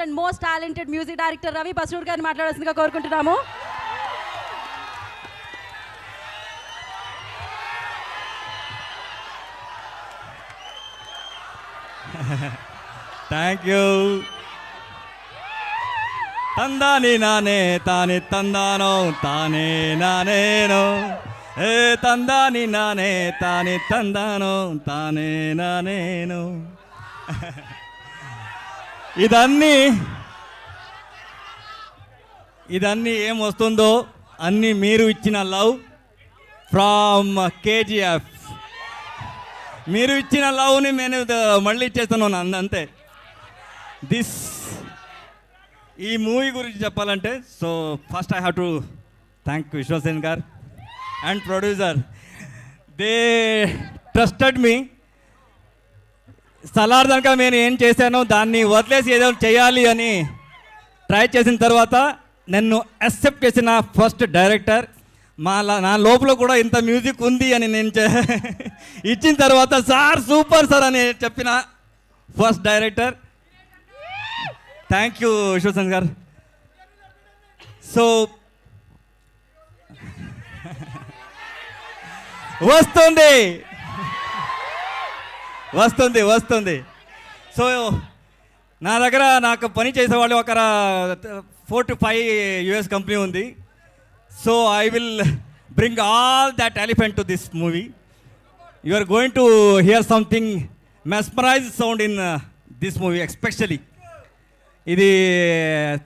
And most talented music director Ravi Basrur గారిని మాట్లాడాల్సిందిగా కోరుకుంటున్నాము. Thank you. తందాని నానే తాని తందానో తానే నానేనో, ఏ తందాని నానే తాని తందానో తానే నానేను. ఇదన్నీ ఏం వస్తుందో అన్నీ మీరు ఇచ్చిన లవ్ ఫ్రమ్ కేజీఎఫ్. మీరు ఇచ్చిన లవ్ని నేను మళ్ళీ ఇచ్చేస్తున్నాను అంతే. ఈ మూవీ గురించి చెప్పాలంటే, so first I have to thank Vishwaksen గారు and producer. They trusted me. Salaar దాకా నేను ఏం చేశానో దాన్ని వదిలేసి ఏదో చేయాలి అని ట్రై చేసిన తర్వాత నన్ను యాక్సెప్ట్ చేసిన ఫస్ట్ డైరెక్టర్. నా లోపల కూడా ఇంత మ్యూజిక్ ఉంది అని నేను ఇచ్చిన తర్వాత సార్ సూపర్ సార్ అని చెప్పిన first director. Thank you Vishwasen గారు. సో వస్తుంది వస్తుంది వస్తుంది. సో నా దగ్గర నాకు పని చేసేవాళ్ళు ఒక 4 to 5 US కంపెనీ ఉంది. So I will bring all that elephant to this movie. You are going to hear something mesmerize sound in this movie. Especially ఇది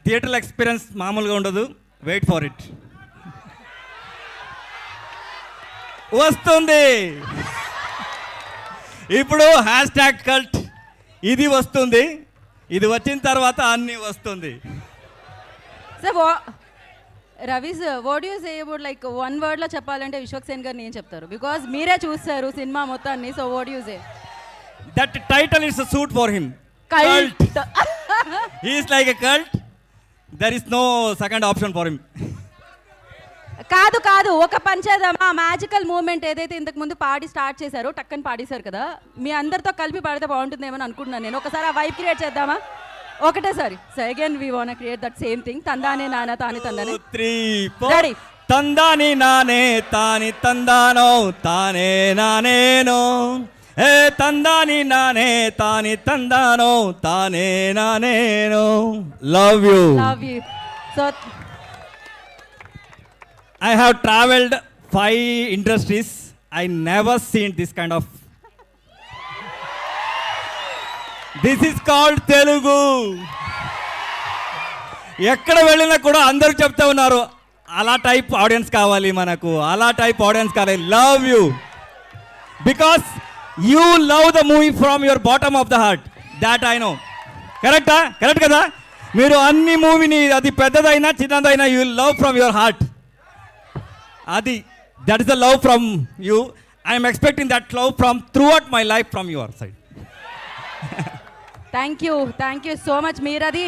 థియేటర్ ఎక్స్పీరియన్స్ మామూలుగా ఉండదు. Wait for it. వస్తుంది ఇప్పుడు #cult. ఇది వస్తుంది. ఇది వచ్చిన తర్వాత అన్నీ వస్తుంది. Sir Ravi sir, what you say about like one వర్డ్లో చెప్పాలంటే విశ్వక్సేన్ గారిని ఏం చెప్తారు? బికాజ్ మీరే చూస్తారు సినిమా మొత్తాన్ని. So what you say? That title is suit for him. Cult. He is like a cult. There is no second option for him. కాదు కాదు, ఒక పని చేద్దామా? మ్యాజికల్ మూమెంట్ ఏదైతే ఇంతకు ముందు పాడి స్టార్ట్ చేశారో టక్కని పాడేశారు కదా, మీ అందరితో కలిపి పాడితే బాగుంటుందేమో అనుకుంటున్నాను నేను. ఒకసారి ఆ వైబ్ క్రియేట్ చేద్దామా? ఒకటేసారి. So again we want create that same thing. తందానే నానా తాని తందానే. 3 4 రెడీ. తందాని నానే తాని తందానో తానే నానేనో, ఏ తందాని నానే తాని తందానో తానే నానేనో. Love you. Love you. So I have traveled 5 industries. I never seen this kind of. This is called Telugu. ఎక్కడ వెళ్ళినా కూడా అందరూ చెప్తా ఉన్నారు అలా టైప్ ఆడియన్స్ కావాలి మనకు, అలా టైప్ ఆడియన్స్ కావాలి. Love you because you love the movie from your bottom of the heart. That I know. కరెక్టా? కరెక్ట్ కదా? మీరు అన్ని మూవీని, అది పెద్దదైనా చిన్నదైనా, you love from your heart. అది that is the love from you. I'm expecting that love from throughout my life from your side. Thank you so much. మీరది